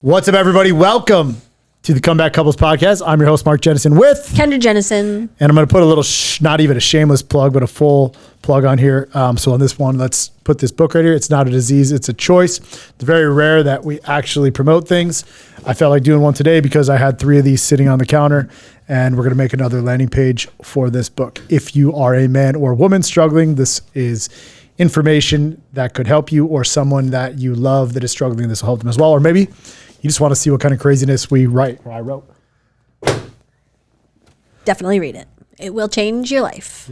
What's up, everybody? Welcome to the Comeback Couples Podcast. I'm your host, Mark Jennison, with Kendra Jennison. And I'm going to put a little, not even a shameless plug, but a full plug on here. So on this one, let's put this book right here. It's not a disease, it's a choice. It's very rare that we actually promote things. I felt like doing one today because I had 3 of these sitting on the counter, and we're going to make another landing page for this book. If you are a man or woman struggling, this is information that could help you, or someone that you love that is struggling, this will help them as well. Or maybe you just want to see what kind of craziness we write, or I wrote. Definitely read it. It will change your life.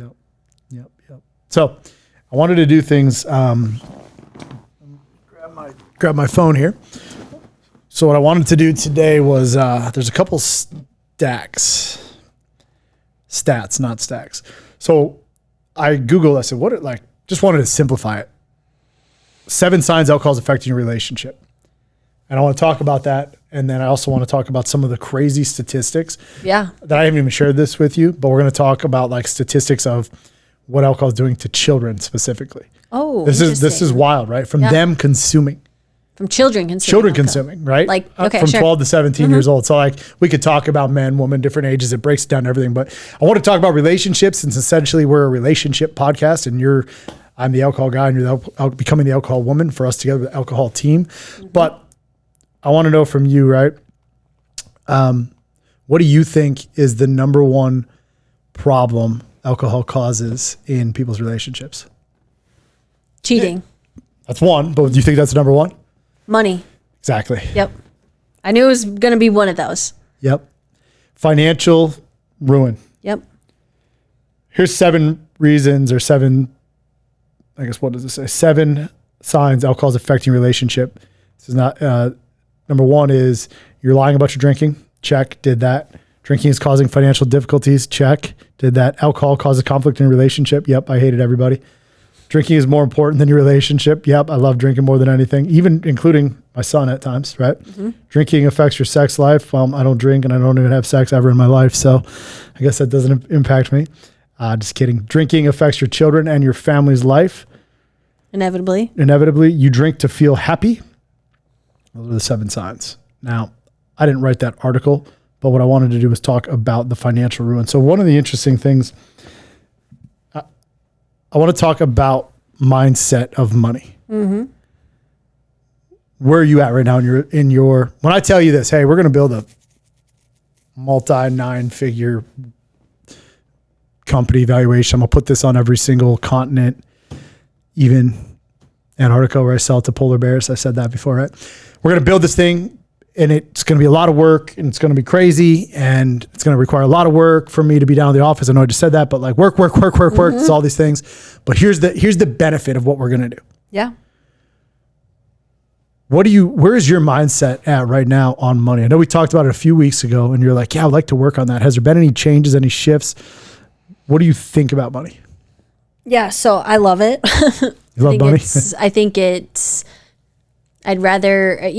Yep. So I wanted to do things, grab my phone here. So what I wanted to do today was, there's a couple stats, not stacks. So I Googled, I said, just wanted to simplify it. 7 signs alcohol is affecting your relationship. And I want to talk about that. And then I also want to talk about some of the crazy statistics. Yeah. That I haven't even shared this with you, but we're going to talk about like statistics of what alcohol is doing to children specifically. Oh, this is wild, right? From them consuming. From children consuming. Children consuming, right? Like, okay, from sure. 12 to 17 years old. So like we could talk about men, women, different ages. It breaks down everything. But I want to talk about relationships, since essentially we're a relationship podcast, and I'm the alcohol guy and you're becoming the alcohol woman, for us together, the alcohol team. Mm-hmm. But I want to know from you, right? What do you think is the number one problem alcohol causes in people's relationships? Cheating. That's one, but do you think that's number one? Money. Exactly. Yep. I knew it was going to be one of those. Yep. Financial ruin. Yep. Here's 7 reasons, or 7, I guess, what does it say? 7 signs alcohol is affecting your relationship. This is not, number 1 is you're lying about your drinking. Check, did that. Drinking is causing financial difficulties. Check, did that. Alcohol causes conflict in a relationship. Yep, I hated everybody. Drinking is more important than your relationship. Yep, I love drinking more than anything, even including my son at times, right? Mm-hmm. Drinking affects your sex life. Well, I don't drink and I don't even have sex ever in my life, so I guess that doesn't impact me. Just kidding. Drinking affects your children and your family's life. Inevitably. You drink to feel happy. Those are the 7 signs. Now, I didn't write that article, but what I wanted to do was talk about the financial ruin. So one of the interesting things, I want to talk about mindset of money. Mm-hmm. Where are you at right now in your, when I tell you this, hey, we're going to build a multi-9-figure company valuation. I'm going to put this on every single continent, even Antarctica, where I sell it to polar bears. I said that before, right? We're going to build this thing, and it's going to be a lot of work, and it's going to be crazy, and it's going to require a lot of work for me to be down in the office. I know I just said that, but like work. Mm-hmm. It's all these things. But here's the benefit of what we're going to do. Yeah. Where is your mindset at right now on money? I know we talked about it a few weeks ago, and you're like, yeah, I'd like to work on that. Has there been any changes, any shifts? What do you think about money? Yeah, so I love it. You love money? I'd rather,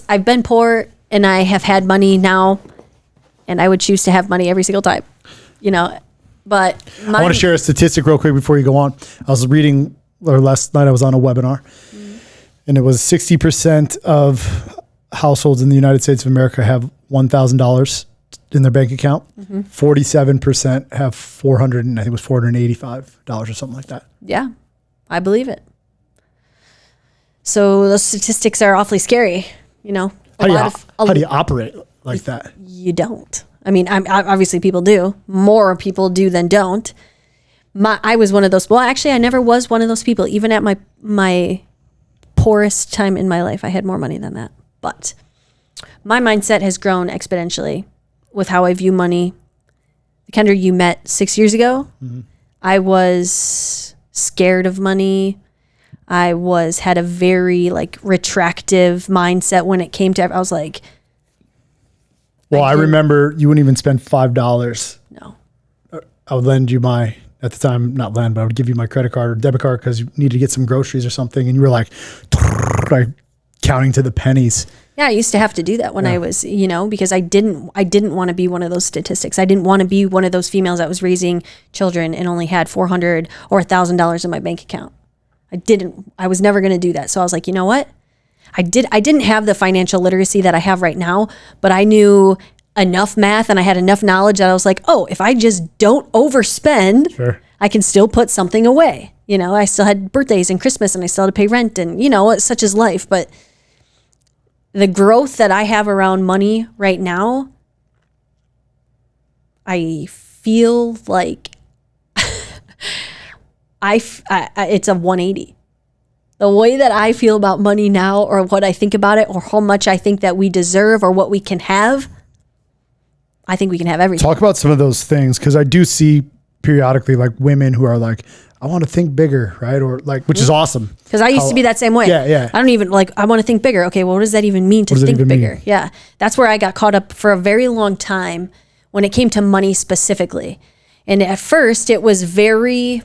I've been poor and I have had money now, and I would choose to have money every single time, but I want to share a statistic real quick before you go on. I was reading, or last night I was on a webinar, and it was 60% of households in the United States of America have $1,000 in their bank account. 47% have $485 or something like that. Yeah, I believe it. So those statistics are awfully scary, How do you operate like that? You don't. I mean, obviously people do. More people do than don't. I was one of those. Well, actually, I never was one of those people. Even at my poorest time in my life, I had more money than that. But my mindset has grown exponentially with how I view money. Kendra, you met 6 years ago. Mm-hmm. I was scared of money. I had a very retractive mindset when it came to, I was like. Well, I remember you wouldn't even spend $5. No. I would lend you at the time, not lend, but I would give you my credit card or debit card because you needed to get some groceries or something. And you were like counting to the pennies. Yeah, I used to have to do that when I was, because I didn't want to be one of those statistics. I didn't want to be one of those females that was raising children and only had $400 or $1,000 in my bank account. I was never going to do that. So I was like, you know what? I didn't have the financial literacy that I have right now, but I knew enough math and I had enough knowledge that I was like, oh, if I just don't overspend, Sure. I can still put something away. You know, I still had birthdays and Christmas and I still had to pay rent and, you know, such is life. But the growth that I have around money right now, I feel like it's a 180. The way that I feel about money now, or what I think about it, or how much I think that we deserve or what we can have, I think we can have everything. Talk about some of those things, because I do see periodically like women who are like, I want to think bigger, right? Or like, which is awesome. Because I used to be that same way. Yeah. I don't even like, I want to think bigger. Okay, well, what does that even mean to think bigger? Mean? Yeah. That's where I got caught up for a very long time when it came to money specifically. And at first it was very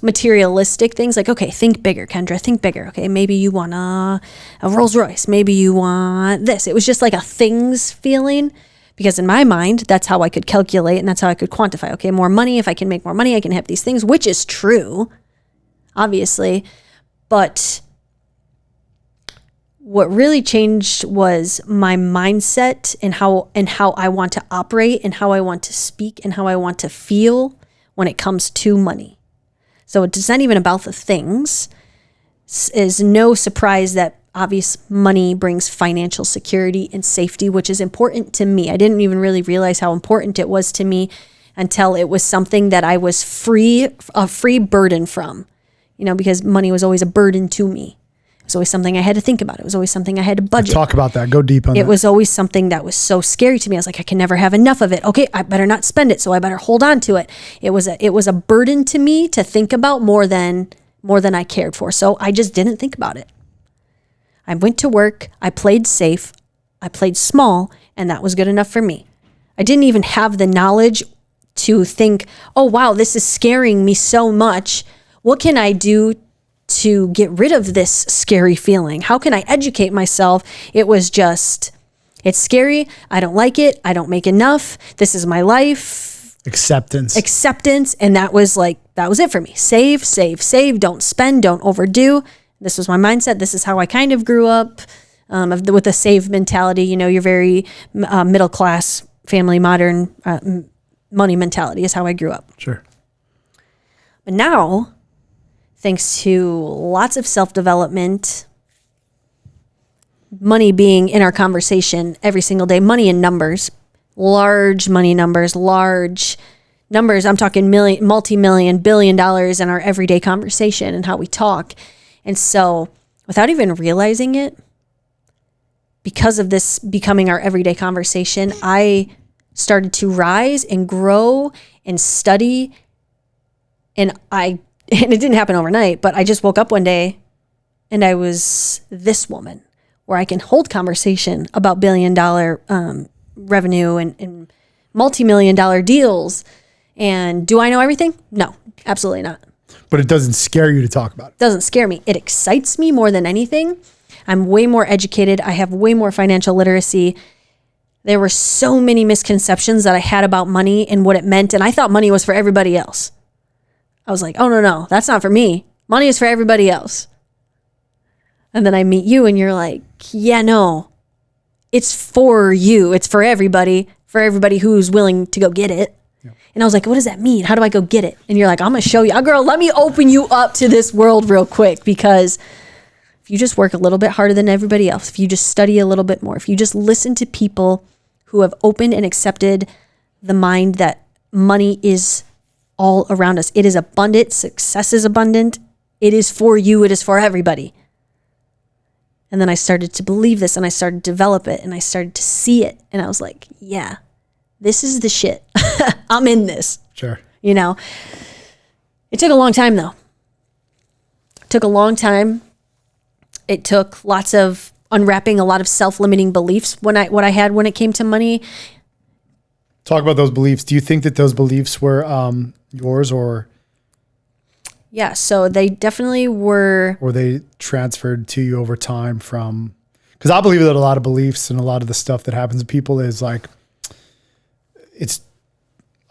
materialistic things like, okay, think bigger, Kendra, think bigger. Okay, maybe you want a Rolls Royce. Maybe you want this. It was just like a things feeling. Because in my mind, that's how I could calculate and that's how I could quantify. Okay, more money. If I can make more money, I can have these things, which is true, obviously. But what really changed was my mindset and how I want to operate and how I want to speak and how I want to feel when it comes to money. So it's not even about the things. It's no surprise that obvious money brings financial security and safety, which is important to me. I didn't even really realize how important it was to me until it was something that I was a free burden from, you know, because money was always a burden to me. It was always something I had to think about. It was always something I had to budget. Talk about that. Go deep on that. It was always something that was so scary to me. I was like, I can never have enough of it. Okay, I better not spend it, so I better hold on to it. It was a burden to me to think about more than I cared for. So I just didn't think about it. I went to work, I played safe, I played small, and that was good enough for me. I didn't even have the knowledge to think, oh, wow, this is scaring me so much. What can I do to get rid of this scary feeling? How can I educate myself? It was just, it's scary. I don't like it. I don't make enough. This is my life. Acceptance. And that was it for me. Save, save, save. Don't spend, don't overdo. This was my mindset. This is how I kind of grew up with the save mentality. You know, you're very middle class, family, modern money mentality is how I grew up. Sure. But now, thanks to lots of self-development, money being in our conversation every single day, money in numbers, large money numbers, large numbers. I'm talking multi-million, $1 billion in our everyday conversation and how we talk. And so without even realizing it, because of this becoming our everyday conversation, I started to rise and grow and study. And it didn't happen overnight, but I just woke up one day and I was this woman where I can hold conversation about $1 billion revenue and multi-million-dollar deals. And do I know everything? No, absolutely not. But it doesn't scare you to talk about it. It doesn't scare me. It excites me more than anything. I'm way more educated. I have way more financial literacy. There were so many misconceptions that I had about money and what it meant. And I thought money was for everybody else. I was like, oh, no, that's not for me. Money is for everybody else. And then I meet you and you're like, yeah, no, it's for you. It's for everybody who's willing to go get it. And I was like, what does that mean? How do I go get it? And you're like, I'm going to show you. Girl, let me open you up to this world real quick, because if you just work a little bit harder than everybody else, if you just study a little bit more, if you just listen to people who have opened and accepted the mind that money is all around us. It is abundant. Success is abundant. It is for you. It is for everybody. And then I started to believe this and I started to develop it and I started to see it. And I was like, yeah, this is the shit. I'm in this. Sure. You know, it took a long time though. It took a long time. It took lots of unwrapping a lot of self-limiting beliefs what I had when it came to money. Talk about those beliefs. Do you think that those beliefs were yours or? Yeah, so they definitely were. Or they transferred to you over time from, because I believe that a lot of beliefs and a lot of the stuff that happens to people is like,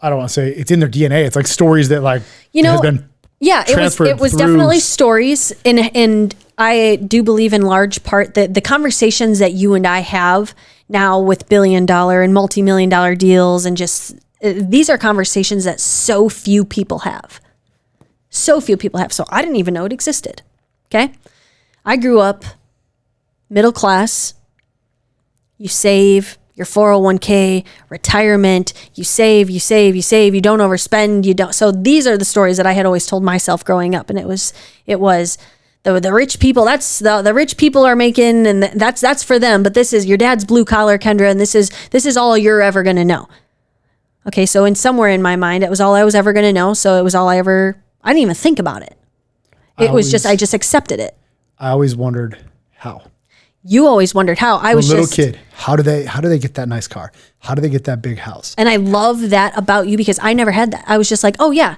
I don't want to say it's in their DNA. It's like stories that like, you know, has been yeah, it was definitely stories. And I do believe in large part that the conversations that you and I have now with $1 billion and multi-million dollar deals and just these are conversations that so few people have. So few people have. So I didn't even know it existed. Okay. I grew up middle class. You save your 401k, retirement, you save, you don't overspend, you don't. So these are the stories that I had always told myself growing up. And it was the rich people, that's the rich people are making, and that's for them. But this is your dad's blue collar, Kendra. And this is all you're ever going to know. Okay. So somewhere in my mind, it was all I was ever going to know. So it was all I didn't even think about it. I just accepted it. I always wondered how. You always wondered how. I was a little kid. How do they get that nice car? How do they get that big house? And I love that about you because I never had that. I was just like, oh yeah,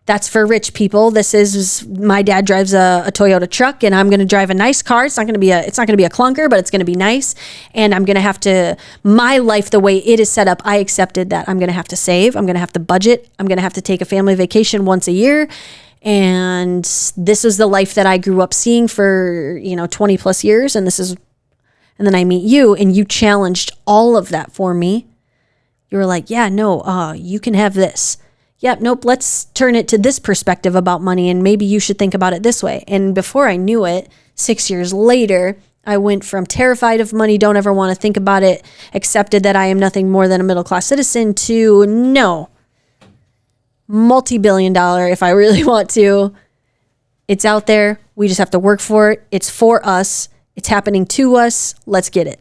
that's for rich people. My dad drives a Toyota truck and I'm going to drive a nice car. It's not going to be a clunker, but it's going to be nice. And I'm going to have to, my life, the way it is set up, I accepted that I'm going to have to save. I'm going to have to budget. I'm going to have to take a family vacation once a year. And this is the life that I grew up seeing for, 20 plus years. And then I meet you and you challenged all of that for me. You were like, yeah, no, you can have this. Yep, nope, let's turn it to this perspective about money. And maybe you should think about it this way. And before I knew it, 6 years later, I went from terrified of money, don't ever want to think about it, accepted that I am nothing more than a middle-class citizen, to no. Multi-billion dollar if I really want to. It's out there. We just have to work for it. It's for us. It's happening to us. Let's get it.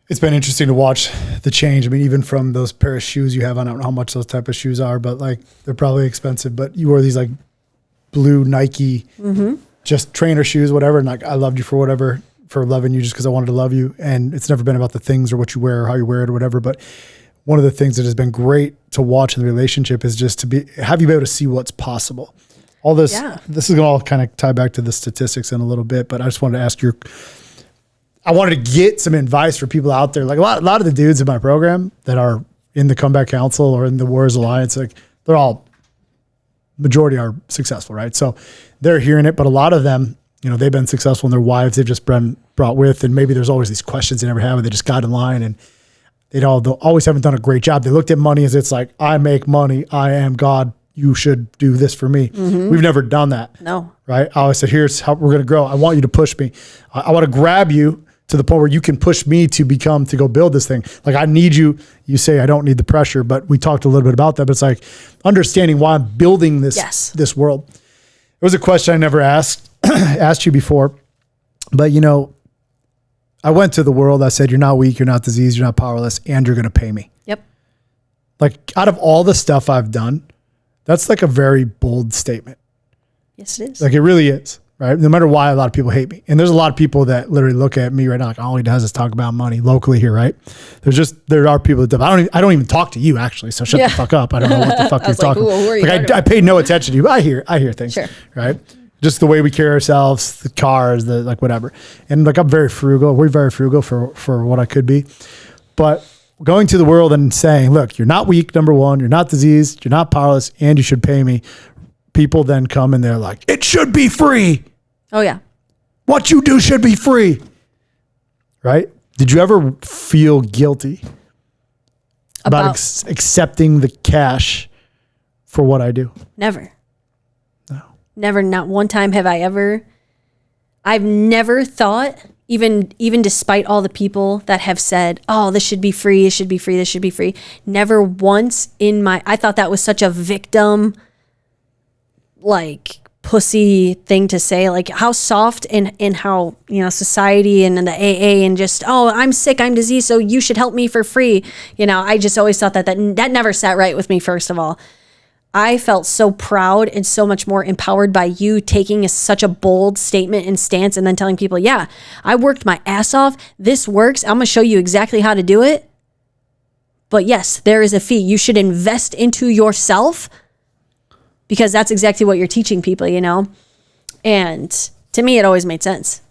It's been interesting to watch the change. I mean, even from those pair of shoes you have on, I don't know how much those type of shoes are, but like they're probably expensive, but you wore these like blue Nike, just trainer shoes, whatever. And like, I loved you for loving you just because I wanted to love you. And it's never been about the things or what you wear or how you wear it or whatever. But one of the things that has been great to watch in the relationship is just have you be able to see what's possible. All this, This is going to all kind of tie back to the statistics in a little bit, but I just wanted to ask I wanted to get some advice for people out there. Like a lot of the dudes in my program that are in the Comeback Council or in the Warriors Alliance, like majority are successful, right? So they're hearing it, but a lot of them, they've been successful in their wives they've just been brought with, and maybe there's always these questions they never have, and they just got in line and they always haven't done a great job. They looked at money as it's like, I make money, I am God, you should do this for me. Mm-hmm. We've never done that. No. Right? I always said, here's how we're going to grow. I want you to push me. I want to grab you to the point where you can push me to go build this thing. Like I need you. You say, I don't need the pressure, but we talked a little bit about that, but it's like understanding why I'm building this world. It was a question I never asked you before, but I went to the world. I said, you're not weak, you're not diseased, you're not powerless, and you're going to pay me. Yep. Like out of all the stuff I've done, that's like a very bold statement. Yes, it is. Like it really is, right? No matter why a lot of people hate me. And there's a lot of people that literally look at me right now like all he does is talk about money locally here, right? There are people that I don't even talk to you actually, so shut the fuck up. I don't know what the fuck you're talking about. I paid no attention to you. I hear things, right? Just the way we carry ourselves, the cars, the like whatever. And like I'm very frugal. We're very frugal for what I could be. But going to the world and saying, look, you're not weak, number one, you're not diseased, you're not powerless, and you should pay me. People then come and they're like, it should be free. Oh yeah. What you do should be free. Right? Did you ever feel guilty about accepting the cash for what I do? Never. Never, not one time have I've never thought, even despite all the people that have said, oh, this should be free, this should be free, this should be free. Never once I thought that was such a victim, like pussy thing to say, like how soft and how, society and the AA and just, oh, I'm sick, I'm diseased, so you should help me for free. I just always thought that never sat right with me, first of all. I felt so proud and so much more empowered by you taking such a bold statement and stance and then telling people, yeah, I worked my ass off. This works. I'm going to show you exactly how to do it. But yes, there is a fee. You should invest into yourself because that's exactly what you're teaching people, And to me, it always made sense.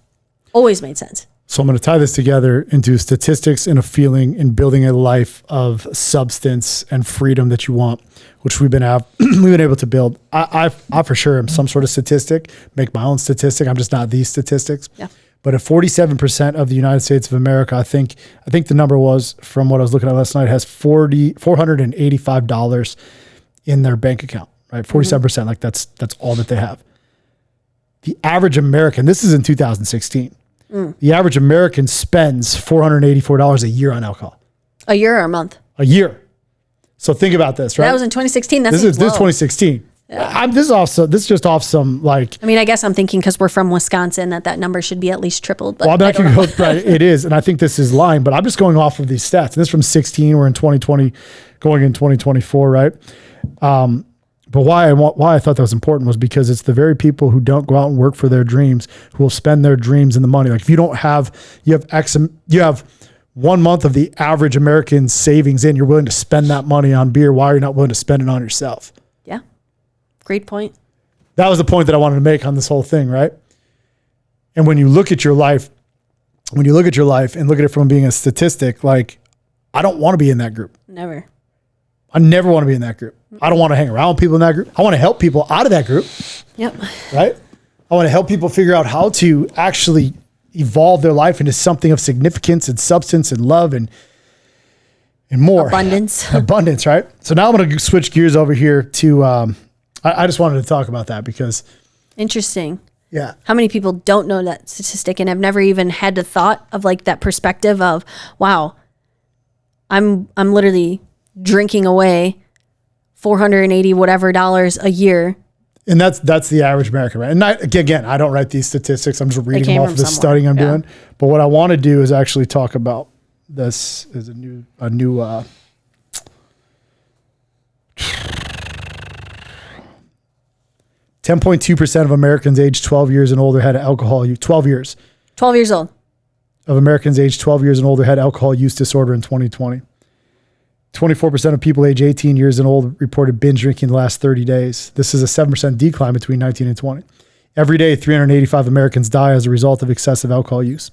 Always made sense. So I'm going to tie this together into statistics and a feeling in building a life of substance and freedom that you want, which we've been able to build. I for sure am some sort of statistic, make my own statistic. I'm just not these statistics. Yeah. But if 47% of the United States of America, I think the number was, from what I was looking at last night, has $485 in their bank account, right? 47%, like that's all that they have. The average American, this is in 2016, the average American spends $484 a year on alcohol. A year or a month? A year. So think about this, right? That was in 2016. This is 2016. Yeah. This is just off some like. I mean, I guess I'm thinking because we're from Wisconsin that number should be at least tripled. But well, I can go, right, it is, and I think this is lying. But I'm just going off of these stats. And this is from 16. We're in 2020, going in 2024, right? But why I thought that was important was because it's the very people who don't go out and work for their dreams who will spend their dreams and the money. Like if you don't have, you have 1 month of the average American savings in, you're willing to spend that money on beer. Why are you not willing to spend it on yourself? Yeah. Great point. That was the point that I wanted to make on this whole thing, right? And when you look at your life, and look at it from being a statistic, like I don't want to be in that group. Never. I never want to be in that group. I don't want to hang around with people in that group. I want to help people out of that group. Yep. Right? I want to help people figure out how to actually evolve their life into something of significance and substance and love and more. Abundance. Abundance, right? So now I'm going to switch gears over here to, I just wanted to talk about that because. Interesting. Yeah. How many people don't know that statistic and have never even had the thought of like that perspective of, wow, I'm literally drinking away $480 whatever dollars a year. And that's the average American, right? And again, I don't write these statistics. I'm just reading them off of the studying I'm doing. But what I want to do is actually talk about this as a new 10.2% of Americans aged 12 years and older had alcohol use. 12 years. 12 years old. Of Americans aged 12 years and older had alcohol use disorder in 2020. 24% of people age 18 years and old reported binge drinking the last 30 days. This is a 7% decline between 19 and 20. Every day, 385 Americans die as a result of excessive alcohol use.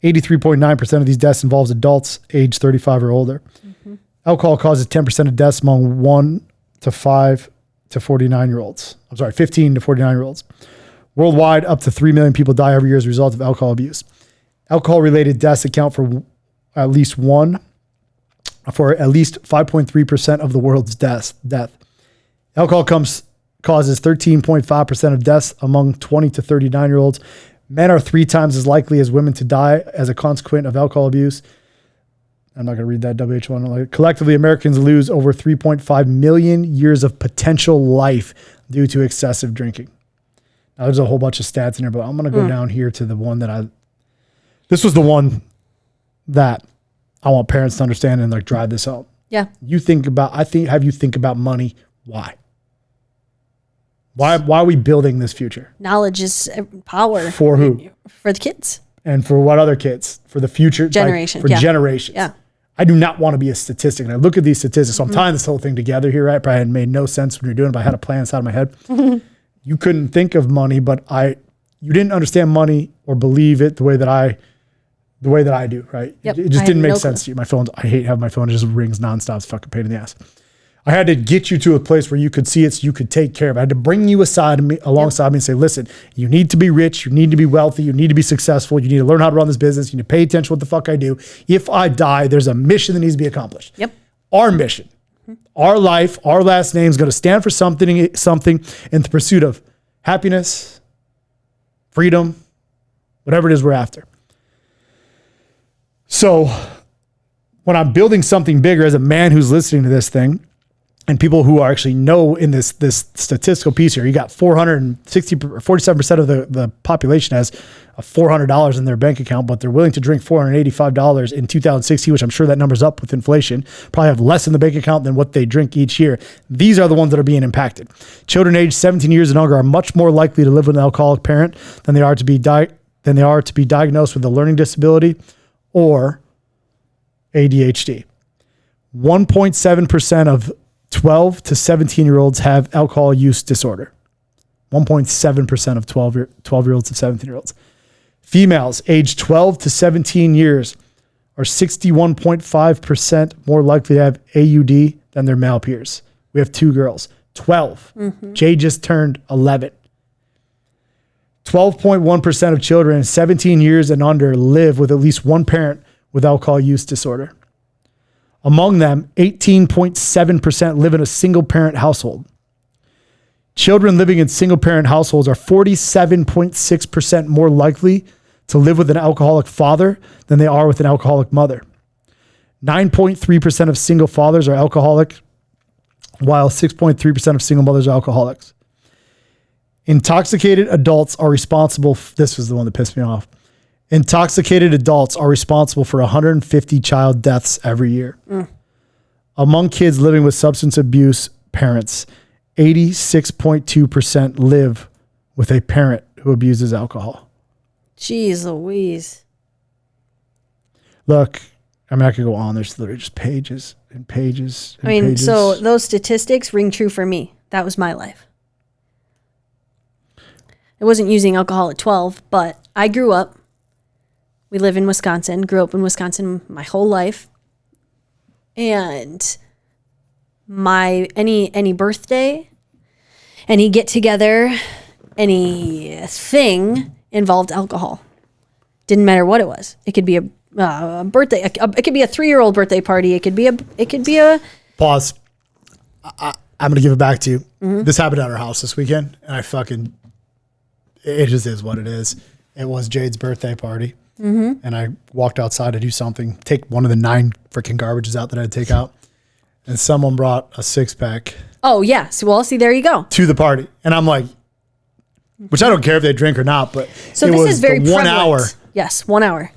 83.9% of these deaths involves adults aged 35 or older. Mm-hmm. Alcohol causes 10% of deaths among 1 to 5 to 49-year-olds. 15 to 49-year-olds. Worldwide, up to 3 million people die every year as a result of alcohol abuse. Alcohol-related deaths account for at least 5.3% of the world's death. Alcohol causes 13.5% of deaths among 20 to 39-year-olds. Men are 3 times as likely as women to die as a consequence of alcohol abuse. I'm not going to read that WHO one. Collectively, Americans lose over 3.5 million years of potential life due to excessive drinking. Now, there's a whole bunch of stats in here, but I'm going to go down here to the one this was the one that I want parents to understand and like drive this home. Yeah. Have you think about money? Why? Why are we building this future? Knowledge is power. For who? For the kids. And for what other kids? For the future generation. For generations. Yeah. I do not want to be a statistic. And I look at these statistics. So I'm tying this whole thing together here, right? Probably had made no sense when you're doing it, but I had a plan inside of my head. You couldn't think of money, but you didn't understand money or believe it the way that I do, right? Yep. It just didn't make sense to you. My phone, I hate having my phone. It just rings nonstop. It's a fucking pain in the ass. I had to get you to a place where you could see it so you could take care of it. I had to bring you alongside me and say, listen, you need to be rich. You need to be wealthy. You need to be successful. You need to learn how to run this business. You need to pay attention to what the fuck I do. If I die, there's a mission that needs to be accomplished. Yep. Our mission, our life, our last name is going to stand for something in the pursuit of happiness, freedom, whatever it is we're after. So when I'm building something bigger as a man who's listening to this thing, and people who actually know in this statistical piece here, you got 47% of the population has $400 in their bank account, but they're willing to drink $485 in 2016, which I'm sure that number's up with inflation, probably have less in the bank account than what they drink each year. These are the ones that are being impacted. Children aged 17 years and younger are much more likely to live with an alcoholic parent than they are to be diagnosed with a learning disability or ADHD. 1.7% of 12 to 17-year-olds have alcohol use disorder. 1.7% of 12-year-olds to 17-year-olds. Females aged 12 to 17 years are 61.5% more likely to have AUD than their male peers. We have 2 girls, 12. Jay just turned 11. 12.1% of children 17 years and under live with at least one parent with alcohol use disorder. Among them, 18.7% live in a single parent household. Children living in single parent households are 47.6% more likely to live with an alcoholic father than they are with an alcoholic mother. 9.3% of single fathers are alcoholic, while 6.3% of single mothers are alcoholics. Intoxicated adults are responsible. This was the one that pissed me off. Intoxicated adults are responsible for 150 child deaths every year. Among kids living with substance abuse parents, 86.2% live with a parent who abuses alcohol. Jeez Louise. Look, I mean, I could go on. There's literally just pages and pages and pages. So those statistics ring true for me. That was my life. I wasn't using alcohol at 12, but I grew up. We live in Wisconsin, grew up in Wisconsin my whole life. And any birthday, any get together, anything involved alcohol. Didn't matter what it was. It could be a birthday. It could be a 3-year-old birthday party. It could be a. Pause. I'm going to give it back to you. This happened at our house this weekend, and it just is what it is. It was Jade's birthday party, and I walked outside to do something, take one of the 9 freaking garbages out that I had to take out, and someone brought a 6-pack. Oh yeah. So see, there you go. To the party, and I'm like, which I don't care if they drink or not, but so it this was is very the 1 hour. Yes, 1 hour.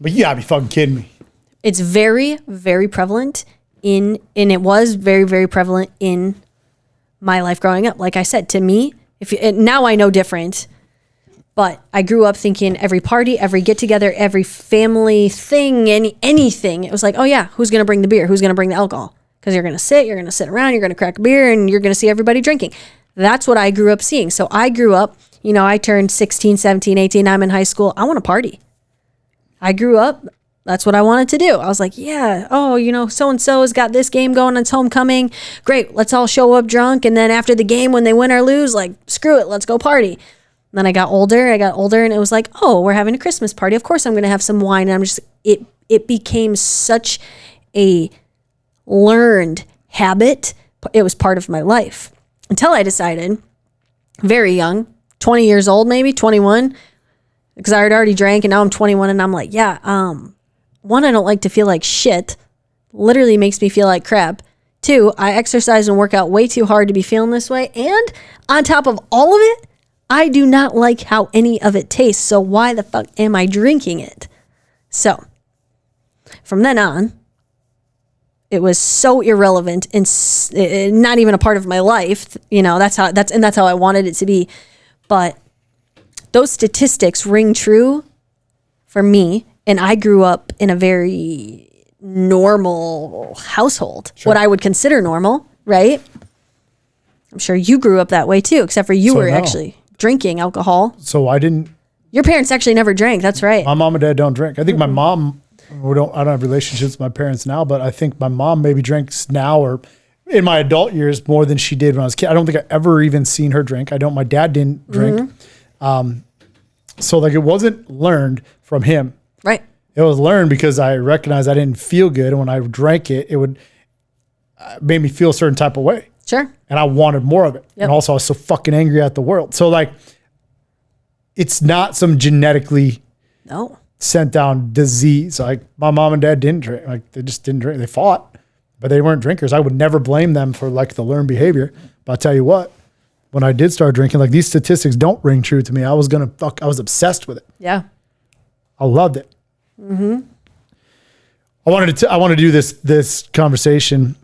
But you gotta be fucking kidding me. It's very, very prevalent and it was very, very prevalent in my life growing up. Like I said, to me, now I know different, but I grew up thinking every party, every get together, every family thing, anything. It was like, oh yeah, who's going to bring the beer? Who's going to bring the alcohol? Because you're going to sit around, you're going to crack a beer, and you're going to see everybody drinking. That's what I grew up seeing. So I grew up, I turned 16, 17, 18. I'm in high school. I want to party. I grew up. That's what I wanted to do. I was like, yeah, so-and-so has got this game going. It's homecoming. Great. Let's all show up drunk. And then after the game, when they win or lose, like, screw it. Let's go party. And then I got older and it was like, oh, we're having a Christmas party. Of course I'm going to have some wine. And it became such a learned habit. It was part of my life until I decided, very young, 20 years old, maybe 21, because I had already drank and now I'm 21 and I'm like, yeah, one, I don't like to feel like shit. Literally makes me feel like crap. 2, I exercise and work out way too hard to be feeling this way. And on top of all of it, I do not like how any of it tastes. So why the fuck am I drinking it? So from then on, it was so irrelevant and not even a part of my life. That's how I wanted it to be. But those statistics ring true for me. And I grew up in a very normal household, Sure. what I would consider normal, right? I'm sure you grew up that way too, except for you were actually drinking alcohol. So I didn't. Your parents actually never drank. That's right. My mom and dad don't drink. I think my mom, I don't have relationships with my parents now, but I think my mom maybe drinks now or in my adult years more than she did when I was a kid. I don't think I ever even seen her drink. My dad didn't drink. So like it wasn't learned from him. Right. It was learned because I recognized I didn't feel good. And when I drank it, it would made me feel a certain type of way. Sure. And I wanted more of it. Yep. And also I was so fucking angry at the world. So like, it's not some genetically sent down disease. Like my mom and dad didn't drink. Like they just didn't drink. They fought, but they weren't drinkers. I would never blame them for like the learned behavior. But I'll tell you what, when I did start drinking, like these statistics don't ring true to me. I was obsessed with it. Yeah. I loved it. I wanted to do this conversation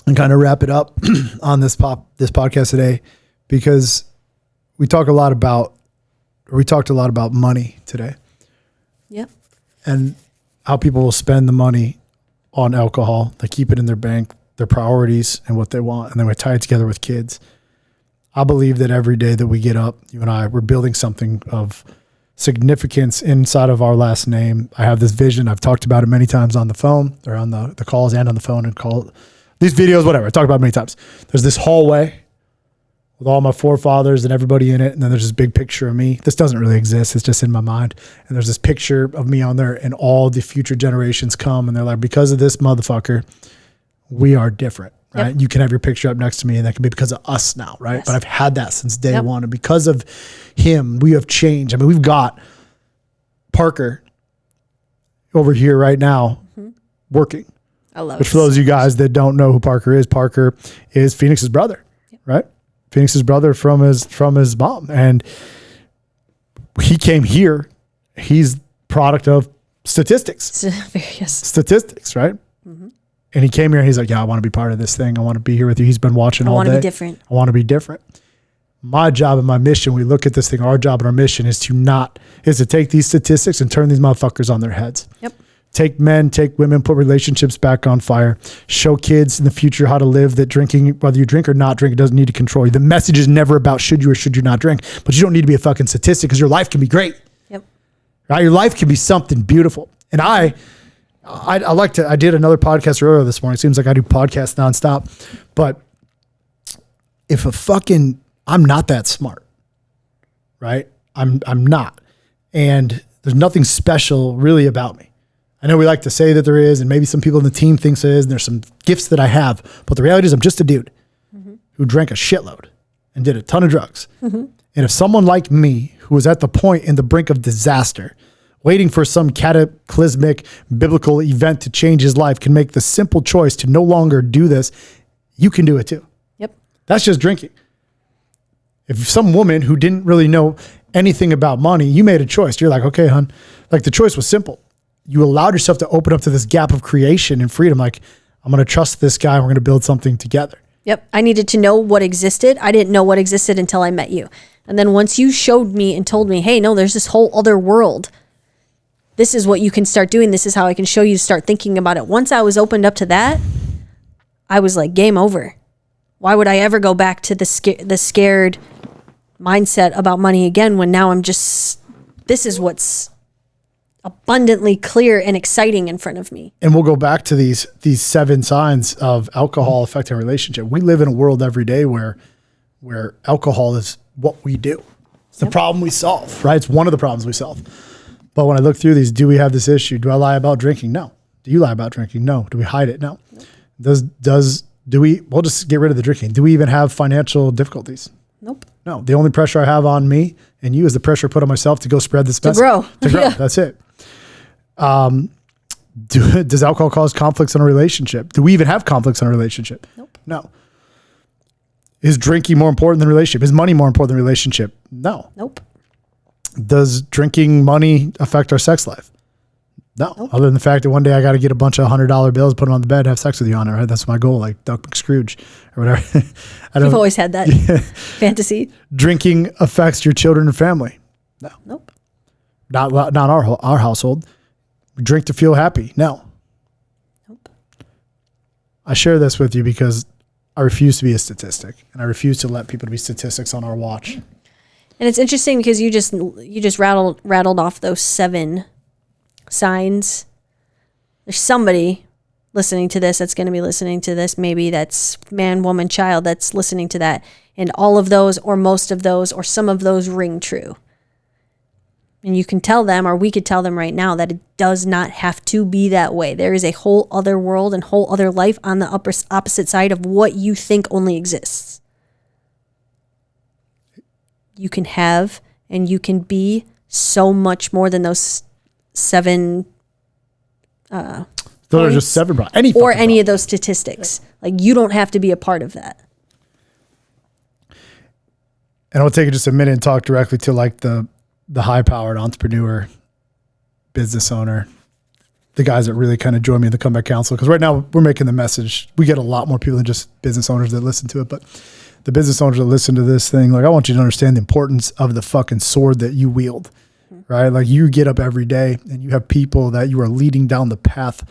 and kind of wrap it up on this podcast today, because we talked a lot about money today. Yep. And how people will spend the money on alcohol. They keep it in their bank, their priorities and what they want. And then we tie it together with kids. I believe that every day that we get up, you and I, we're building something of significance inside of our last name. I have this vision. I've talked about it many times on the phone or on the calls and on the phone and call these videos, whatever. I talked about it many times. There's this hallway with all my forefathers and everybody in it. And then there's this big picture of me. This doesn't really exist. It's just in my mind. And there's this picture of me on there, and all the future generations come and they're like, because of this motherfucker, we are different, right? Yep. You can have your picture up next to me, and that can be because of us now, right? Yes. But I've had that since day one. And because of him, we have changed. I mean, we've got Parker over here right now working. I love it. Which for those of you guys that don't know who Parker is Phoenix's brother, right? Phoenix's brother from his mom. And he came here. He's product of statistics. Statistics, right? Mm-hmm. And he came here and he's like, yeah, I want to be part of this thing. I want to be here with you. He's been watching all day. I want to be different. I want to be different. My job and my mission, we look at this thing, our job and our mission is to take these statistics and turn these motherfuckers on their heads. Yep. Take men, take women, put relationships back on fire, show kids in the future how to live, that drinking, whether you drink or not drink, it doesn't need to control you. The message is never about should you or should you not drink, but you don't need to be a fucking statistic because your life can be great. Yep. Right? Your life can be something beautiful. And I did another podcast earlier this morning. It seems like I do podcasts nonstop, but I'm not that smart, right? I'm not. And there's nothing special really about me. I know we like to say that there is, and maybe some people in the team thinks there is, and there's some gifts that I have, but the reality is I'm just a dude who drank a shitload and did a ton of drugs. Mm-hmm. And if someone like me, who was at the point in the brink of disaster, waiting for some cataclysmic biblical event to change his life, can make the simple choice to no longer do this, you can do it too. Yep. That's just drinking. If some woman who didn't really know anything about money, you made a choice. You're like, okay, hon, like the choice was simple. You allowed yourself to open up to this gap of creation and freedom. Like, I'm going to trust this guy. We're going to build something together. Yep. I needed to know what existed. I didn't know what existed until I met you. And then once you showed me and told me, hey, no, there's this whole other world. This is what you can start doing. This is how I can show you to start thinking about it. Once I was opened up to that, I was like, game over. Why would I ever go back to the scared mindset about money again when now this is what's abundantly clear and exciting in front of me. And we'll go back to these 7 signs of alcohol affecting a relationship. We live in a world every day where alcohol is what we do. It's the problem we solve, right? It's one of the problems we solve. But when I look through these, do we have this issue? Do I lie about drinking? No. Do you lie about drinking? No. Do we hide it? No. We'll just get rid of the drinking. Do we even have financial difficulties? Nope. No. The only pressure I have on me and you is the pressure I put on myself to go spread this message. To grow. Yeah. That's it. Does alcohol cause conflicts in a relationship? Do we even have conflicts in a relationship? Nope. No. Is drinking more important than relationship? Is money more important than relationship? No. Nope. Does drinking money affect our sex life? No. Nope. Other than the fact that one day I got to get a bunch of $100 bills, put them on the bed, and have sex with you on it, right? That's my goal, like Duck McScrooge or whatever. You've always had that fantasy. Drinking affects your children and family? No. Nope. Not our household. We drink to feel happy? No. Nope. I share this with you because I refuse to be a statistic, and I refuse to let people be statistics on our watch. And it's interesting because you just rattled off those 7 signs. There's somebody listening to this that's going to be listening to this. Maybe that's man, woman, child that's listening to that. And all of those or most of those or some of those ring true. And you can tell them, or we could tell them right now, that it does not have to be that way. There is a whole other world and whole other life on the opposite side of what you think only exists. You can have and you can be so much more than those 7 those are just 7 any of those statistics. Like, you don't have to be a part of that. And I'll take just a minute and talk directly to like the high-powered entrepreneur, business owner, the guys that really kind of join me in the Comeback Council. Because right now we're making the message. We get a lot more people than just business owners that listen to it. But the business owners that listen to this thing, like, I want you to understand the importance of the fucking sword that you wield, right? Like, you get up every day and you have people that you are leading down the path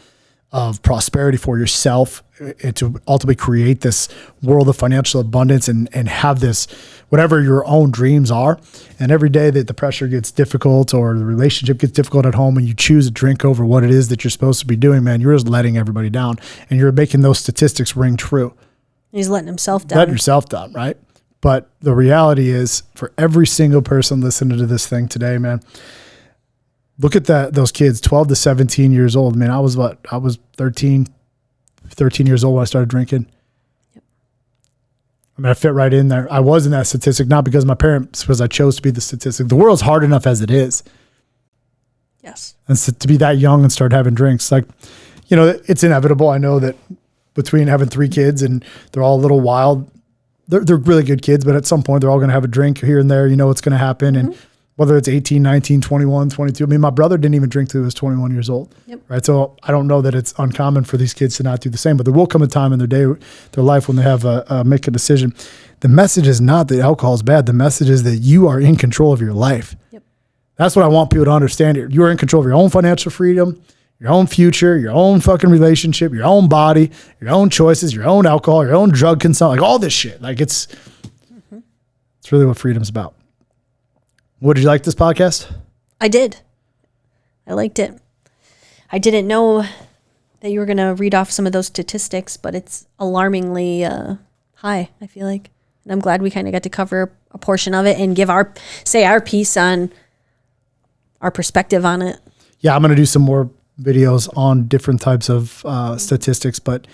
of prosperity for yourself and to ultimately create this world of financial abundance and have this, whatever your own dreams are. And every day that the pressure gets difficult or the relationship gets difficult at home and you choose to drink over what it is that you're supposed to be doing, man, you're just letting everybody down and you're making those statistics ring true. He's letting himself down. Letting yourself down, right? But the reality is, for every single person listening to this thing today, man, look at those kids, 12 to 17 years old. Man, I was 13 years old when I started drinking. Yep. I mean, I fit right in there. I was in that statistic, not because of my parents, because I chose to be the statistic. The world's hard enough as it is. Yes. And so to be that young and start having drinks, like, it's inevitable. I know that between having 3 kids and they're all a little wild, they're really good kids, but at some point they're all going to have a drink here and there. You know what's going to happen. Mm-hmm. And whether it's 18, 19, 21, 22. I mean, my brother didn't even drink till he was 21 years old. Yep. Right. So I don't know that it's uncommon for these kids to not do the same, but there will come a time in their life when they have make a decision. The message is not that alcohol is bad. The message is that you are in control of your life. Yep. That's what I want people to understand here. You are in control of your own financial freedom, your own future, your own fucking relationship, your own body, your own choices, your own alcohol, your own drug consumption, like all this shit. Like it's really what freedom's about. What, did you like this podcast? I did. I liked it. I didn't know that you were going to read off some of those statistics, but it's alarmingly high, I feel like. And I'm glad we kind of got to cover a portion of it and give our piece on our perspective on it. Yeah, I'm going to do some more videos on different types of statistics, but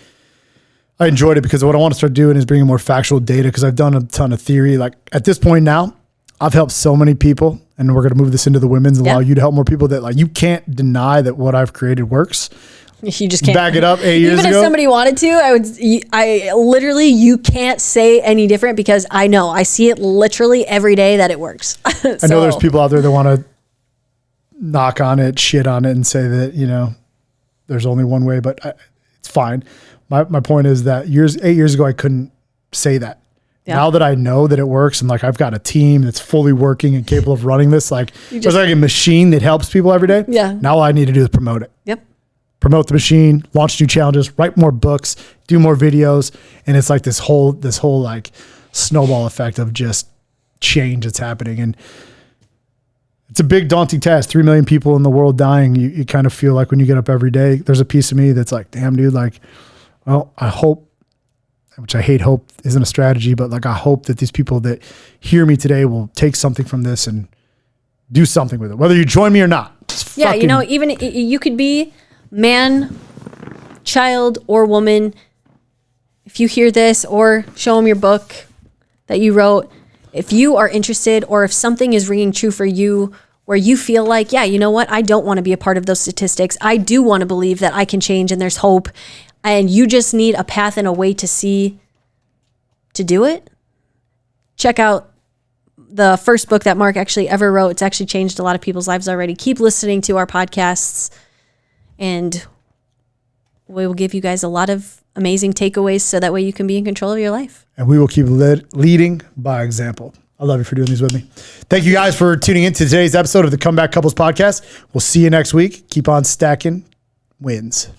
I enjoyed it because what I want to start doing is bringing more factual data because I've done a ton of theory. Like at this point now, I've helped so many people, and we're going to move this into the women's and allow you to help more people that like you can't deny that what I've created works. You just can't back it up 8 years ago. Even if somebody wanted to, I literally, you can't say any different because I know, I see it literally every day that it works. I know there's people out there that want to knock on it, shit on it, and say that, there's only one way, but it's fine. My point is that 8 years ago, I couldn't say that. Yeah. Now that I know that it works and like I've got a team that's fully working and capable of running this, like there's like a machine that helps people every day. Yeah. Now all I need to do is promote it. Yep. Promote the machine, launch new challenges, write more books, do more videos. And it's like this whole like snowball effect of just change that's happening. And it's a big daunting task. 3 million people in the world dying. You kind of feel like when you get up every day, there's a piece of me that's like, damn dude, like, well, I hope, which I hate hope isn't a strategy, but like I hope that these people that hear me today will take something from this and do something with it, whether you join me or not. Yeah, even you could be man, child, or woman. If you hear this or show them your book that you wrote, if you are interested or if something is ringing true for you where you feel like, yeah, you know what? I don't want to be a part of those statistics. I do want to believe that I can change and there's hope. And you just need a path and a way to do it. Check out the first book that Mark actually ever wrote. It's actually changed a lot of people's lives already. Keep listening to our podcasts and we will give you guys a lot of amazing takeaways so that way you can be in control of your life. And we will keep leading by example. I love you for doing these with me. Thank you guys for tuning in to today's episode of the Comeback Couples Podcast. We'll see you next week. Keep on stacking wins.